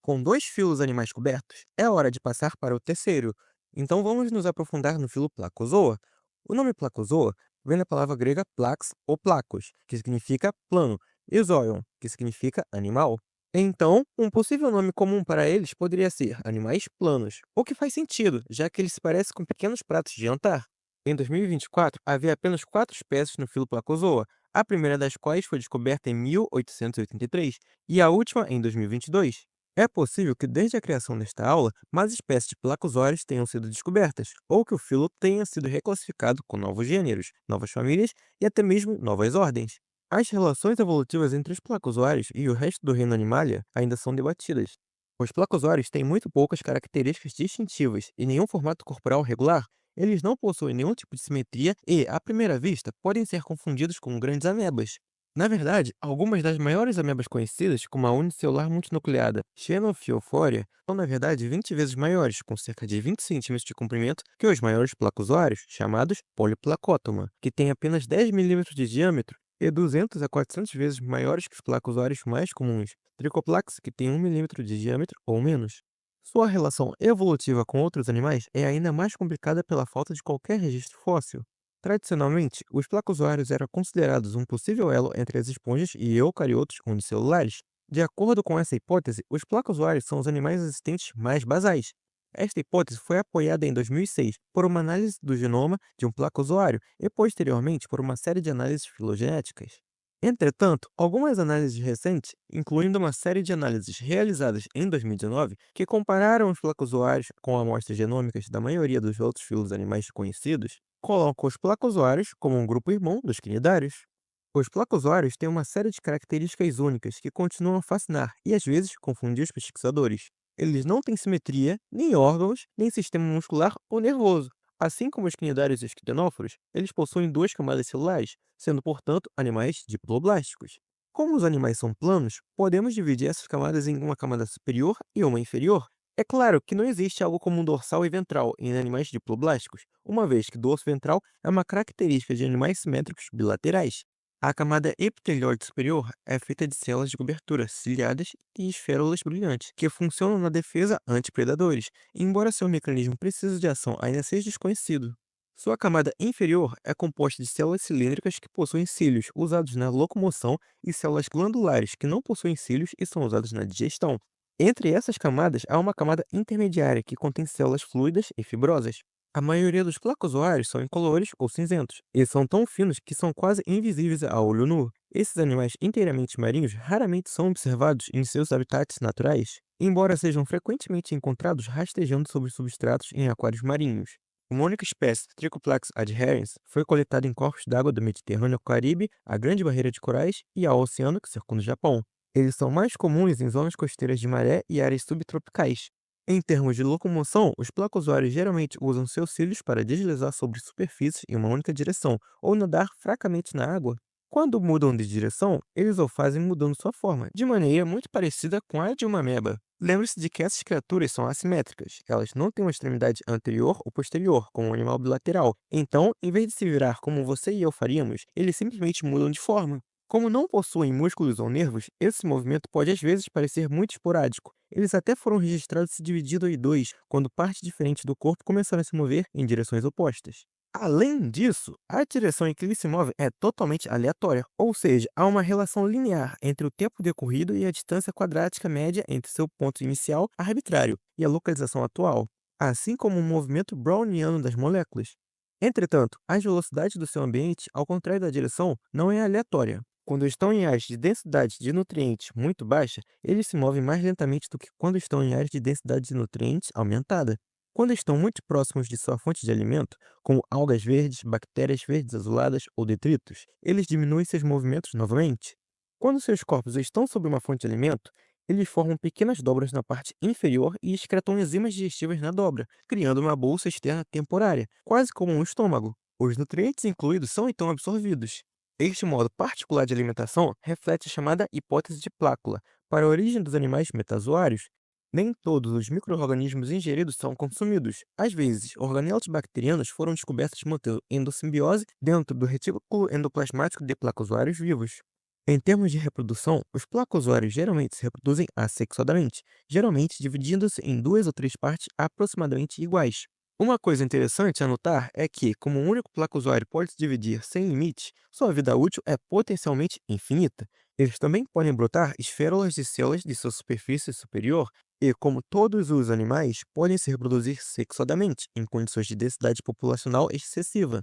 Com dois filos animais cobertos, é hora de passar para o terceiro. Então vamos nos aprofundar no filo Placozoa. O nome Placozoa vem da palavra grega plax ou placos, que significa plano, e zoion, que significa animal. Então, um possível nome comum para eles poderia ser animais planos, o que faz sentido, já que eles se parecem com pequenos pratos de jantar. Em 2024, havia apenas 4 espécies no filo Placozoa, a primeira das quais foi descoberta em 1883 e a última em 2022. É possível que desde a criação desta aula, mais espécies de placozoários tenham sido descobertas, ou que o filo tenha sido reclassificado com novos gêneros, novas famílias e até mesmo novas ordens. As relações evolutivas entre os placozoários e o resto do reino Animalia ainda são debatidas. Os placozoários têm muito poucas características distintivas e nenhum formato corporal regular. Eles não possuem nenhum tipo de simetria e, à primeira vista, podem ser confundidos com grandes amebas. Na verdade, algumas das maiores amebas conhecidas, como a unicelular multinucleada Xenophiophora, são na verdade 20 vezes maiores, com cerca de 20 centímetros de comprimento, que os maiores placozoários, chamados Polyplacotoma, que têm apenas 10 milímetros de diâmetro e 200 a 400 vezes maiores que os placozoários mais comuns, Tricoplax, que tem 1 milímetro de diâmetro ou menos. Sua relação evolutiva com outros animais é ainda mais complicada pela falta de qualquer registro fóssil. Tradicionalmente, os placozoários eram considerados um possível elo entre as esponjas e eucariotos unicelulares. De acordo com essa hipótese, os placozoários são os animais existentes mais basais. Esta hipótese foi apoiada em 2006 por uma análise do genoma de um placozoário e posteriormente por uma série de análises filogenéticas. Entretanto, algumas análises recentes, incluindo uma série de análises realizadas em 2019, que compararam os placozoários com amostras genômicas da maioria dos outros filos animais conhecidos, colocam os placozoários como um grupo irmão dos quinidários. Os placozoários têm uma série de características únicas que continuam a fascinar e às vezes confundir os pesquisadores. Eles não têm simetria, nem órgãos, nem sistema muscular ou nervoso. Assim como os quinidários e os quitinóforos, eles possuem duas camadas celulares, sendo, portanto, animais diploblásticos. Como os animais são planos, podemos dividir essas camadas em uma camada superior e uma inferior. É claro que não existe algo como um dorsal e ventral em animais diploblásticos, uma vez que dorso ventral é uma característica de animais simétricos bilaterais. A camada epitelioide superior é feita de células de cobertura ciliadas e esférulas brilhantes, que funcionam na defesa ante predadores, embora seu mecanismo preciso de ação ainda seja desconhecido. Sua camada inferior é composta de células cilíndricas que possuem cílios, usados na locomoção, e células glandulares, que não possuem cílios e são usadas na digestão. Entre essas camadas, há uma camada intermediária que contém células fluidas e fibrosas. A maioria dos placozoários são incolores ou cinzentos, e são tão finos que são quase invisíveis a olho nu. Esses animais inteiramente marinhos raramente são observados em seus habitats naturais, embora sejam frequentemente encontrados rastejando sobre substratos em aquários marinhos. Uma única espécie, Trichoplax adherens, foi coletada em corpos d'água do Mediterrâneo ao Caribe, a Grande Barreira de Corais e ao oceano que circunda o Japão. Eles são mais comuns em zonas costeiras de maré e áreas subtropicais. Em termos de locomoção, os placozoários geralmente usam seus cílios para deslizar sobre superfícies em uma única direção ou nadar fracamente na água. Quando mudam de direção, eles o fazem mudando sua forma, de maneira muito parecida com a de uma ameba. Lembre-se de que essas criaturas são assimétricas. Elas não têm uma extremidade anterior ou posterior, como um animal bilateral. Então, em vez de se virar como você e eu faríamos, eles simplesmente mudam de forma. Como não possuem músculos ou nervos, esse movimento pode às vezes parecer muito esporádico. Eles até foram registrados se dividindo em dois, quando partes diferentes do corpo começaram a se mover em direções opostas. Além disso, a direção em que ele se move é totalmente aleatória, ou seja, há uma relação linear entre o tempo decorrido e a distância quadrática média entre seu ponto inicial arbitrário e a localização atual, assim como o movimento browniano das moléculas. Entretanto, as velocidades do seu ambiente, ao contrário da direção, não é aleatória. Quando estão em áreas de densidade de nutrientes muito baixa, eles se movem mais lentamente do que quando estão em áreas de densidade de nutrientes aumentada. Quando estão muito próximos de sua fonte de alimento, como algas verdes, bactérias verdes azuladas ou detritos, eles diminuem seus movimentos novamente. Quando seus corpos estão sob uma fonte de alimento, eles formam pequenas dobras na parte inferior e excretam enzimas digestivas na dobra, criando uma bolsa externa temporária, quase como um estômago. Os nutrientes incluídos são então absorvidos. Este modo particular de alimentação reflete a chamada hipótese de Plácula. Para a origem dos animais metazoários, nem todos os micro-organismos ingeridos são consumidos. Às vezes, organelos bacterianos foram descobertos mantendo endossimbiose dentro do retículo endoplasmático de placozoários vivos. Em termos de reprodução, os placozoários geralmente se reproduzem assexuadamente, geralmente dividindo-se em duas ou três partes aproximadamente iguais. Uma coisa interessante a notar é que, como um único placozoário pode se dividir sem limite, sua vida útil é potencialmente infinita. Eles também podem brotar esférulas de células de sua superfície superior e, como todos os animais, podem se reproduzir sexuadamente, em condições de densidade populacional excessiva.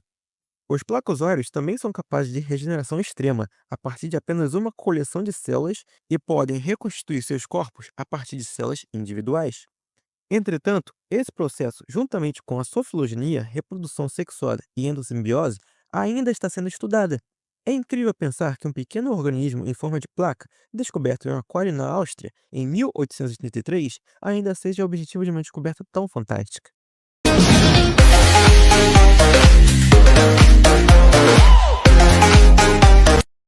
Os placozoários também são capazes de regeneração extrema, a partir de apenas uma coleção de células e podem reconstituir seus corpos a partir de células individuais. Entretanto, esse processo, juntamente com a sua filogenia, reprodução sexuada e endossimbiose, ainda está sendo estudada. É incrível pensar que um pequeno organismo em forma de placa, descoberto em um aquário na Áustria em 1883, ainda seja objetivo de uma descoberta tão fantástica.